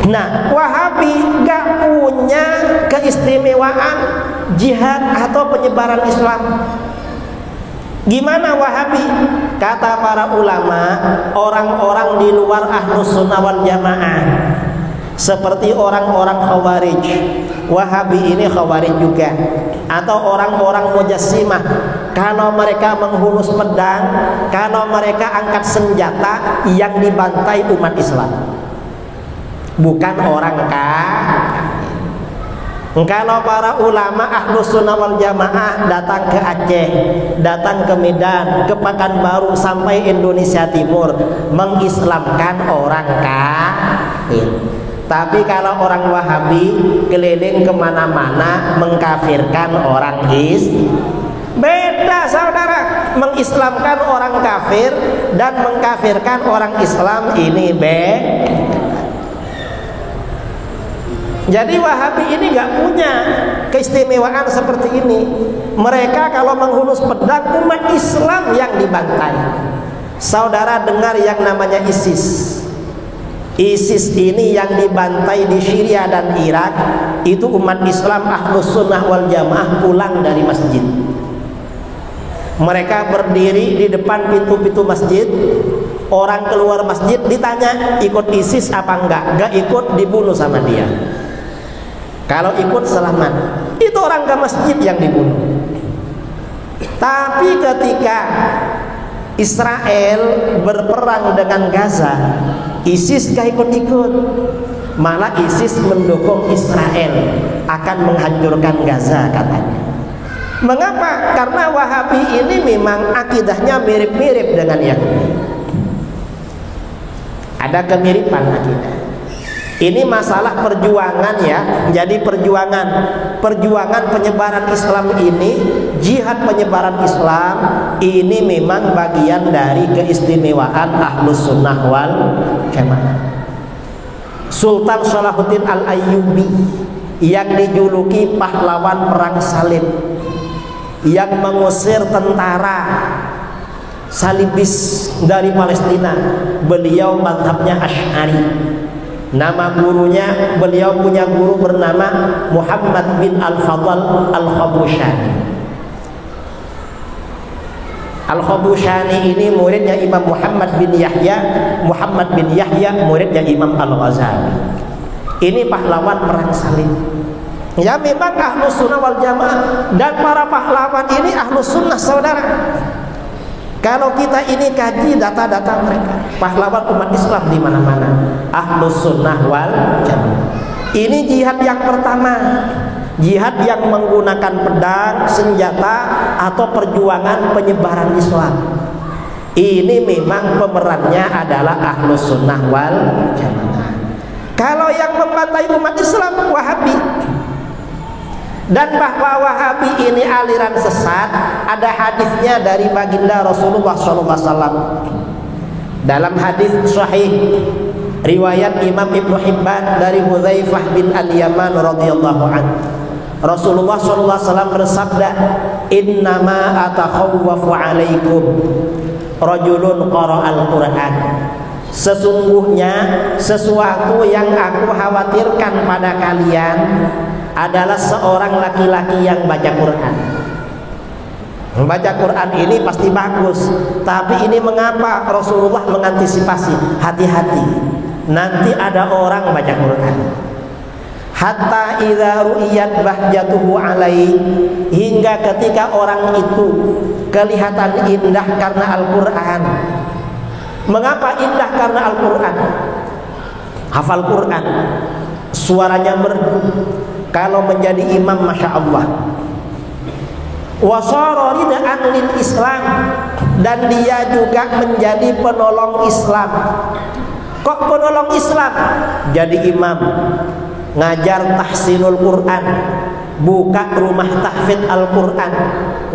Nah, Wahabi gak punya keistimewaan jihad atau penyebaran Islam. Gimana Wahabi? Kata para ulama, orang-orang di luar Ahlus Sunnah wal Jamaah, seperti orang-orang Khawarij. Wahabi ini Khawarij juga, atau orang-orang Mujassimah. Kalau mereka menghunus pedang, kalau mereka angkat senjata, yang dibantai umat Islam, bukan orang kafir. Kalau para ulama Ahlus Sunnah wal Jamaah datang ke Aceh, datang ke Medan, ke Pekanbaru sampai Indonesia Timur, mengislamkan orang kafir. Tapi kalau orang Wahabi keliling kemana-mana mengkafirkan orang Islam. Beda saudara, mengislamkan orang kafir dan mengkafirkan orang Islam ini beda. Jadi Wahabi ini gak punya keistimewaan seperti ini. Mereka kalau menghunus pedang, umat Islam yang dibantai. Saudara dengar yang namanya ISIS. ISIS ini yang dibantai di Syria dan Irak, itu umat Islam Ahlus Sunnah wal Jamaah pulang dari masjid. Mereka berdiri di depan pintu-pintu masjid. Orang keluar masjid ditanya ikut ISIS apa enggak. Enggak ikut, dibunuh sama dia. Kalau ikut selamat. Itu orang ke masjid yang dibunuh. Tapi ketika Israel berperang dengan Gaza, ISIS gak ikut-ikut. Malah ISIS mendukung Israel akan menghancurkan Gaza katanya. Mengapa? Karena Wahabi ini memang akidahnya mirip-mirip dengan Yahudi. Ada kemiripan akidah. Ini masalah perjuangan ya. Jadi perjuangan penyebaran Islam ini, jihad penyebaran Islam ini memang bagian dari keistimewaan Ahlus Sunnah wal Jamaah. Sultan Salahuddin Al-Ayyubi yang dijuluki pahlawan perang salib, yang mengusir tentara salibis dari Palestina, beliau mazhabnya Asy'ari. Nama gurunya, beliau punya guru bernama Muhammad bin Al-Fadl Al-Khabushani. Al-Khabushani ini muridnya Imam Muhammad bin Yahya. Muhammad bin Yahya muridnya Imam Al-Ghazali. Ini pahlawan perang salib. Ya memang Ahlus Sunnah wal Jamaah, dan para pahlawan ini Ahlus Sunnah saudara. Kalau kita ini kaji data-data mereka, pahlawan umat Islam di mana-mana, Ahlus Sunnah wal Jamaah. Ini jihad yang pertama, jihad yang menggunakan pedang, senjata, atau perjuangan penyebaran Islam. Ini memang pemerannya adalah Ahlus Sunnah wal Jamaah. Kalau yang membantai umat Islam Wahabi. Dan bahwa Wahabi ini aliran sesat, ada hadisnya dari baginda Rasulullah SAW. Dalam hadis sahih riwayat Imam Ibnu Hibban dari Hudzaifah bin Al-Yaman radhiyallahu anhu, Rasulullah SAW bersabda, "Innama atakhawwafu alaikum rajulun qara'al Qur'an." Sesungguhnya sesuatu yang aku khawatirkan pada kalian adalah seorang laki-laki yang baca Quran. Membaca Quran ini pasti bagus, tapi ini mengapa Rasulullah mengantisipasi? Hati-hati, nanti ada orang baca Quran. Hatta idza ru'iyat bahjatuhu alai, hingga ketika orang itu kelihatan indah karena Al-Quran. Mengapa indah? Karena Al-Quran. Hafal Quran, suaranya merdu. Kalau menjadi imam, masya Allah. Wasara ridaan lil Islam, dan dia juga menjadi penolong Islam. Kok penolong Islam? Jadi imam, ngajar tahsinul Quran, buka rumah tahfidz Al-Quran,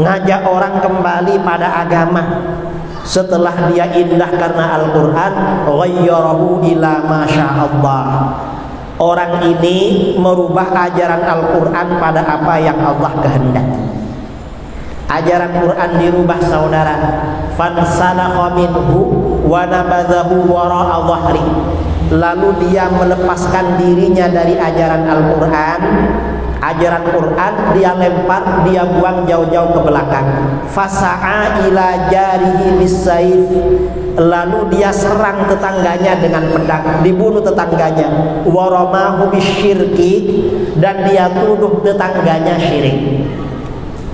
ngajak orang kembali pada agama. Setelah dia indah karena Al-Quran, ghayyarahu ila ma sya'allah. Orang ini merubah ajaran Al-Quran pada apa yang Allah kehendaki. Ajaran Quran dirubah saudara. Fansalakha minhu wa nabadhahu wara'a dhahri. lalu dia melepaskan dirinya dari ajaran Al-Quran, ajaran Quran dia lempar, dia buang jauh-jauh ke belakang. Fasa'a ila jarihi bisayf, lalu dia serang tetangganya dengan pedang, dibunuh tetangganya. Waramahu bisyirki, dan dia tuduh tetangganya syirik.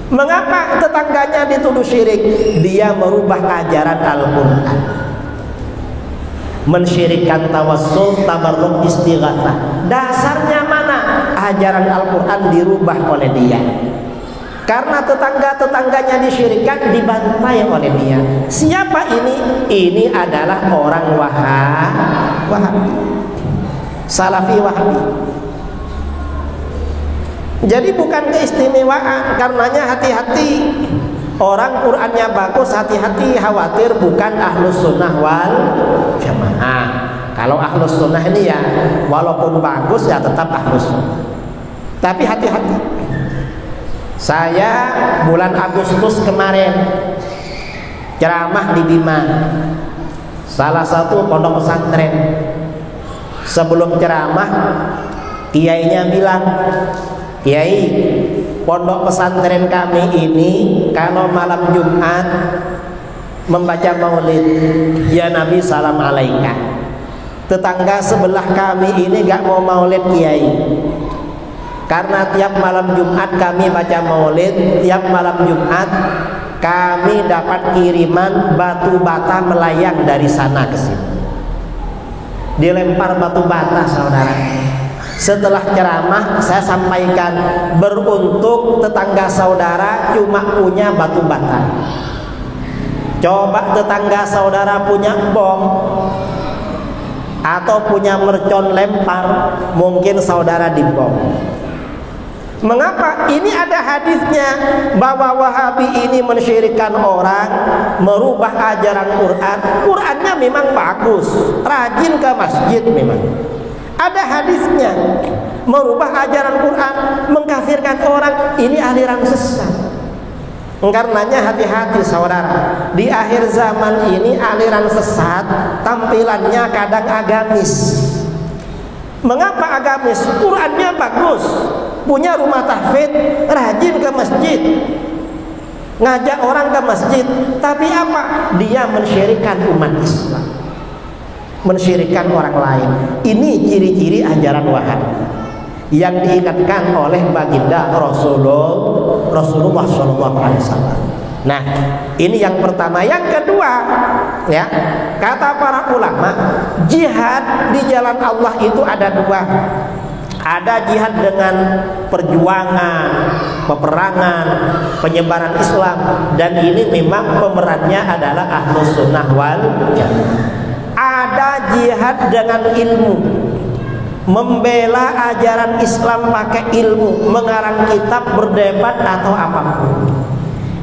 Mengapa tetangganya dituduh syirik? Dia merubah ajaran Al-Quran, mensyirikkan tawassul, tabarruk, istighatsah. Dasarnya mana? Ajaran Al-Quran dirubah oleh dia. Karena tetangga-tetangganya disyirikkan, dibantai oleh dia. Siapa ini? Ini adalah orang Wahabi, Salafi Wahabi. Jadi bukan keistimewaan, karenanya hati-hati. Orang Qur'annya bagus, hati-hati, khawatir bukan ahlus sunnah wal jamaah. Kalau ahlus sunnah ini ya walaupun bagus ya tetap ahlus sunnah. Tapi hati-hati. Saya bulan Agustus kemarin ceramah di Bima, salah satu pondok pesantren. Sebelum ceramah, kiainya bilang, "Kiai, pondok pesantren kami ini kalau malam Jumat membaca maulid, ya Nabi salam alaika. Tetangga sebelah kami ini gak mau maulid Kiai, karena tiap malam Jumat kami baca maulid, tiap malam Jumat kami dapat kiriman batu bata melayang dari sana ke sini." Dilempar batu bata, saudara. Setelah ceramah saya sampaikan, beruntung tetangga saudara cuma punya batu bata. Coba tetangga saudara punya bom atau punya mercon lempar, mungkin saudara dibom. Mengapa? Ini ada hadisnya bahwa Wahabi ini mensyirikkan orang, merubah ajaran Quran. Qurannya memang bagus, rajin ke masjid memang. Ada hadisnya, merubah ajaran Quran, mengkafirkan orang, ini aliran sesat. Karenanya hati-hati saudara, di akhir zaman ini aliran sesat tampilannya kadang agamis. Mengapa agamis? Qurannya bagus, punya rumah tahfidz, rajin ke masjid, ngajak orang ke masjid, tapi apa? Dia mensyirikkan umat Islam, mensyirikkan orang lain. Ini ciri-ciri ajaran Wahabi yang diingatkan oleh baginda Rasulullah SAW. Nah, ini yang pertama. Yang kedua, ya, kata para ulama, jihad di jalan Allah itu ada dua. Ada jihad dengan perjuangan, peperangan, penyebaran Islam, dan ini memang pemerannya adalah ahlus sunnah wal jamaah. Ada jihad dengan ilmu, membela ajaran Islam pakai ilmu, mengarang kitab, berdebat atau apapun.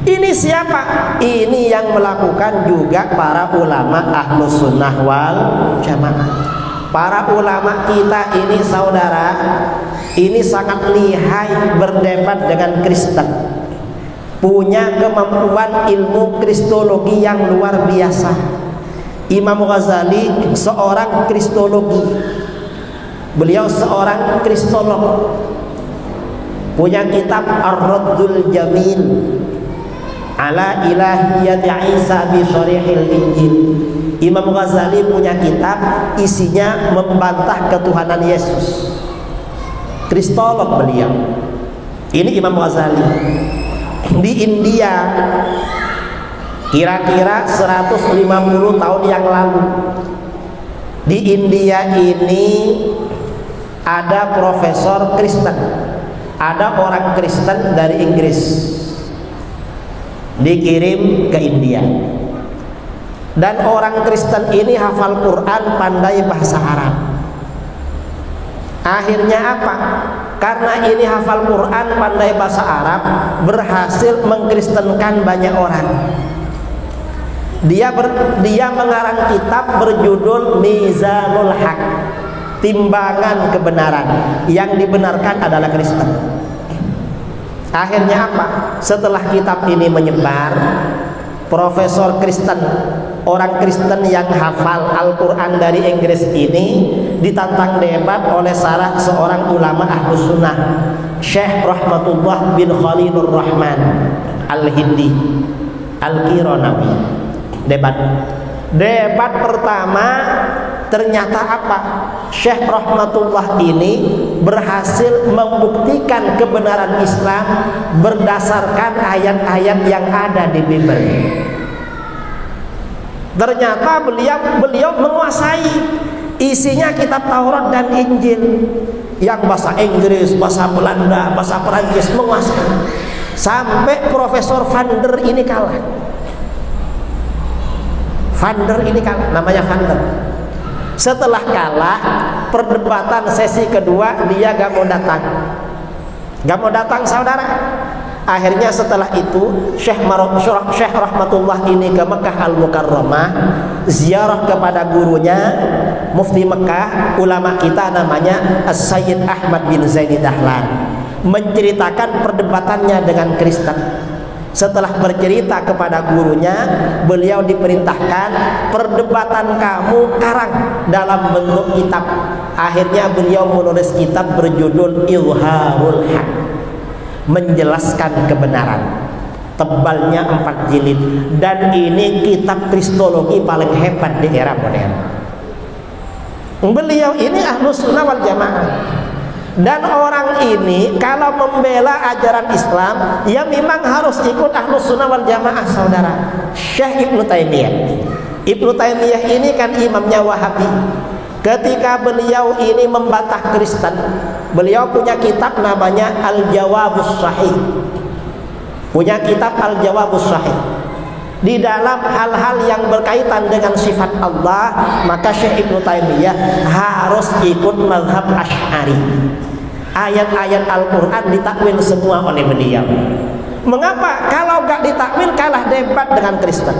Ini siapa? Ini yang melakukan juga para ulama ahlus sunnah wal jamaah. Para ulama kita ini saudara, ini sangat lihai berdebat dengan Kristen, punya kemampuan ilmu kristologi yang luar biasa. Imam Ghazali seorang kristologi, beliau seorang kristolog, punya kitab Ar-Raddul Jamil ala ilahiyati Isa bi syarihil Injil. Imam Ghazali punya kitab isinya membantah ketuhanan Yesus. Kristolog beliau. Ini Imam Ghazali. Di India kira-kira 150 tahun yang lalu, di India ini ada profesor Kristen, ada orang Kristen dari Inggris dikirim ke India, dan orang Kristen ini hafal Quran, pandai bahasa Arab. Akhirnya apa? Karena ini hafal Quran, pandai bahasa Arab, berhasil mengkristenkan banyak orang. Dia mengarang kitab berjudul Mizanul Haq, timbangan kebenaran. Yang dibenarkan adalah Kristen. Akhirnya apa? Setelah kitab ini menyebar, Profesor Kristen, orang Kristen yang hafal Al-Quran dari Inggris ini ditantang debat oleh salah seorang ulama Ahlus Sunnah, Syekh Rahmatullah bin Khalilur Rahman Al-Hindi Al-Qironawi. Debat pertama, ternyata apa? Syekh Rahmatullah ini berhasil membuktikan kebenaran Islam berdasarkan ayat-ayat yang ada di Bible. Ternyata beliau menguasai isinya kitab Taurat dan Injil, yang bahasa Inggris, bahasa Belanda, bahasa Perancis menguasai. Sampai Profesor Van der ini kalah. Namanya Van der. Setelah kalah perdebatan sesi kedua, dia gak mau datang saudara. Akhirnya setelah itu Syekh Rahmatullah ini ke Mekah Al-Mukarramah, ziarah kepada gurunya Mufti Mekah, ulama kita namanya As-Sayyid Ahmad bin Zaini Dahlan, menceritakan perdebatannya dengan Kristen. Setelah bercerita kepada gurunya, beliau diperintahkan, perdebatan kamu karang dalam bentuk kitab. Akhirnya beliau menulis kitab berjudul Izharul Haq, menjelaskan kebenaran. Tebalnya 4 jilid, dan ini kitab kristologi paling hebat di era modern. Beliau ini Ahlus Sunnah wal Jamaah. Dan orang ini kalau membela ajaran Islam, ya memang harus ikut Ahlus Sunnah wal Jamaah saudara. Syekh Ibnu Taimiyah ini kan imamnya Wahabi. Ketika beliau ini membantah Kristen, beliau punya kitab namanya Al-Jawabus Sahih. Di dalam hal-hal yang berkaitan dengan sifat Allah, maka Syekh Ibnu Taimiyah harus ikut mazhab Asy'ari. Ayat-ayat Al-Quran ditakwil semua oleh beliau. Mengapa? Kalau gak ditakwil kalah debat dengan Kristen.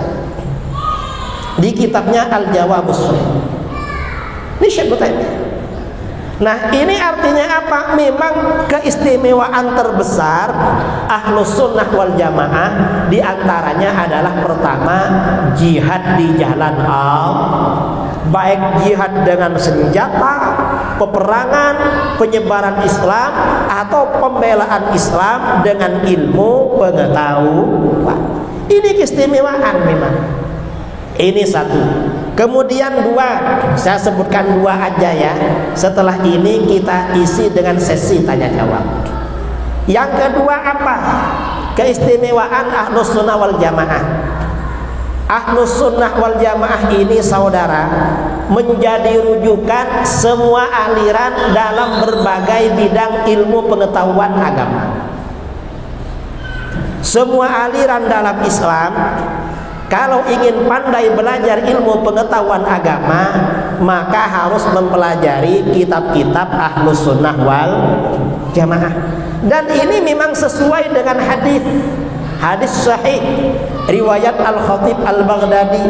Di kitabnya Al-Jawabus Sahih. Ini Syekh Ibnu Taimiyah. Nah, ini artinya apa? Memang keistimewaan terbesar Ahlus Sunnah wal Jamaah diantaranya adalah pertama, jihad di jalan Allah, baik jihad dengan senjata, peperangan, penyebaran Islam, atau pembelaan Islam dengan ilmu pengetahuan. Ini keistimewaan memang. Ini satu. Kemudian dua, saya sebutkan dua aja ya. Setelah ini kita isi dengan sesi tanya jawab. Yang kedua apa? Keistimewaan Ahlus Sunnah wal Jamaah. Ahlus Sunnah wal Jamaah ini saudara menjadi rujukan semua aliran dalam berbagai bidang ilmu pengetahuan agama. Semua aliran dalam Islam kalau ingin pandai belajar ilmu pengetahuan agama, maka harus mempelajari kitab-kitab Ahlus Sunnah wal Jamaah. Dan ini memang sesuai dengan hadis sahih riwayat Al-Khatib Al-Baghdadi.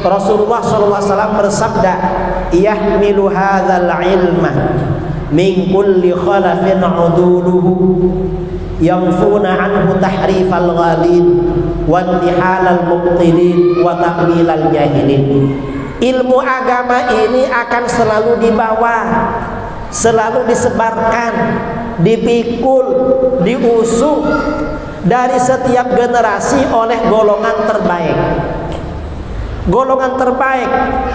Rasulullah SAW bersabda, "Yahmilu hadzal ilma min kulli khalafin uduluhu yanfuna anhu tahrifal ghalin wa intihalal mubtilin wa ta'wilal jahilin." Ilmu agama ini akan selalu dibawa, selalu disebarkan, dipikul, diusung dari setiap generasi oleh golongan terbaik. Golongan terbaik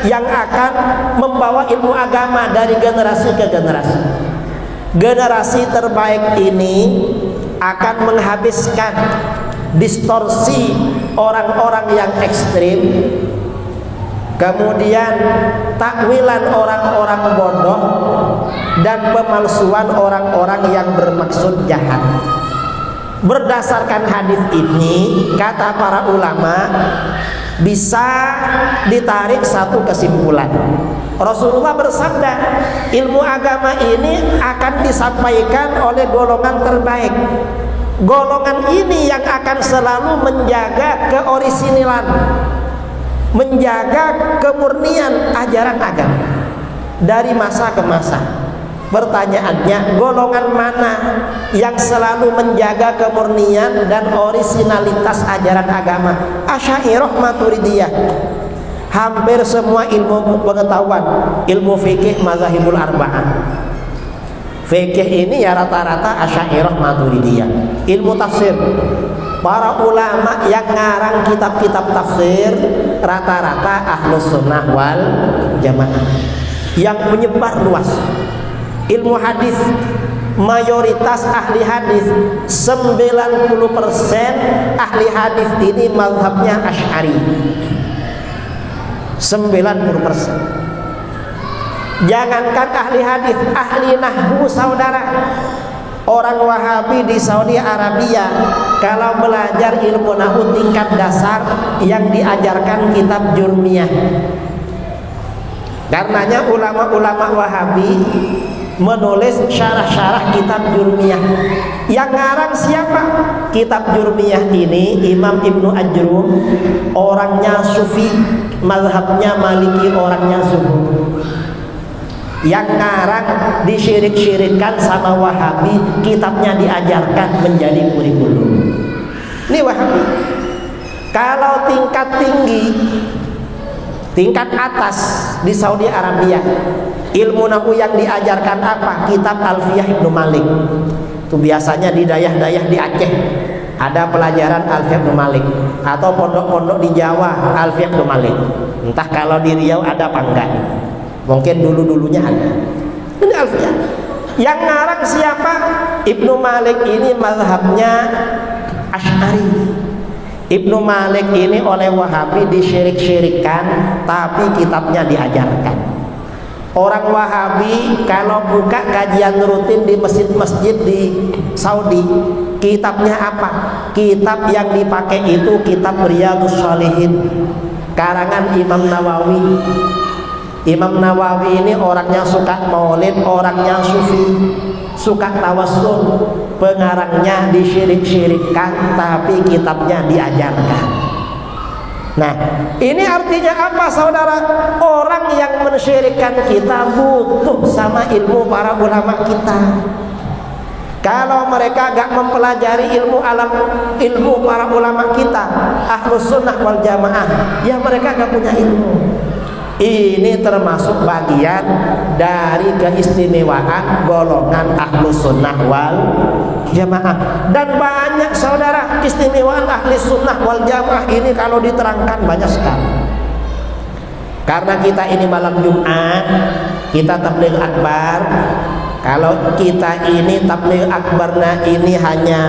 yang akan membawa ilmu agama dari generasi ke generasi. Generasi terbaik ini akan menghabiskan distorsi orang-orang yang ekstrim, kemudian takwilan orang-orang bodoh, dan pemalsuan orang-orang yang bermaksud jahat. Berdasarkan hadis ini, kata para ulama, bisa ditarik satu kesimpulan. Rasulullah bersabda, ilmu agama ini akan disampaikan oleh golongan terbaik. Golongan ini yang akan selalu menjaga keorisinalan, menjaga kemurnian ajaran agama dari masa ke masa. Pertanyaannya, golongan mana yang selalu menjaga kemurnian dan orisinalitas ajaran agama? Asy'ariyah, Maturidiyah. Hampir semua ilmu pengetahuan, ilmu fikih mazhabul arba'ah. Fikih ini ya rata-rata Asy'ariyah, Maturidiyah. Ilmu tafsir, para ulama yang ngarang kitab-kitab tafsir rata-rata Ahlus Sunnah wal Jamaah yang menyebar luas. Ilmu hadis, mayoritas ahli hadis 90% ahli hadis ini mazhabnya Asy'ari. 90%. Jangankan ahli hadis, ahli nahwu saudara. Orang Wahabi di Saudi Arabia kalau belajar ilmu nahwu tingkat dasar yang diajarkan kitab Jurmiyah. Karenanya ulama-ulama Wahabi menulis syarah-syarah kitab Jurmiyah. Yang ngarang siapa? Kitab Jurmiyah ini Imam Ibnu Ajrum, orangnya sufi, mazhabnya Maliki, orangnya subuh. Yang ngarang disyirik-syirikkan sama Wahabi, kitabnya diajarkan menjadi kurikulum. Ini Wahabi. Kalau tingkat tinggi, tingkat atas di Saudi Arabia, ilmu nahwu yang diajarkan apa? Kitab Alfiyah Ibnu Malik. Itu biasanya di dayah-dayah di Aceh ada pelajaran Alfiyah Ibnu Malik, atau pondok-pondok di Jawa Alfiyah Ibnu Malik. Entah kalau di Riau ada apa enggak, mungkin dulu-dulunya ada. Ini Alfiyah. Yang ngarang siapa? Ibnu Malik ini mazhabnya Asy'ari. Ibnu Malik ini oleh Wahabi disyirik-syirikkan, tapi kitabnya diajarkan. Orang Wahabi kalau buka kajian rutin di masjid-masjid di Saudi, kitabnya apa? Kitab yang dipakai itu kitab Riyadhus Shalihin, karangan Imam Nawawi. Imam Nawawi ini orangnya suka maulid, orangnya sufi, suka tawassul. Pengarangnya disyirik-syirikkan, tapi kitabnya diajarkan. Nah, ini artinya apa saudara? Orang yang mensyirikkan kita butuh sama ilmu para ulama kita. Kalau mereka gak mempelajari ilmu para ulama kita, Ahlus Sunnah wal Jamaah, ya mereka gak punya ilmu. Ini termasuk bagian dari keistimewaan golongan Ahlus Sunnah wal Jamaah. Dan banyak saudara, keistimewaan Ahlus Sunnah wal Jamaah ini kalau diterangkan banyak sekali. Karena kita ini malam Jumat, kita tabligh akbar. Kalau kita ini tabligh akbarnya ini hanya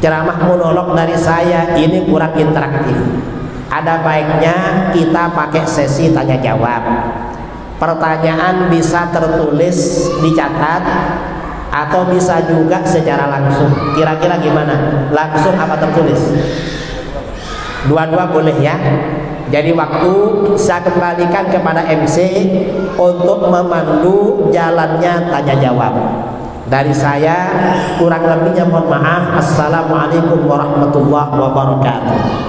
ceramah monolog dari saya, ini kurang interaktif. Ada baiknya kita pakai sesi tanya jawab. Pertanyaan bisa tertulis, dicatat, atau bisa juga secara langsung. Kira-kira gimana? Langsung apa tertulis? Dua-dua boleh ya. Jadi waktu saya kembalikan kepada MC untuk memandu jalannya tanya jawab. Dari saya kurang lebihnya mohon maaf. Assalamualaikum warahmatullahi wabarakatuh.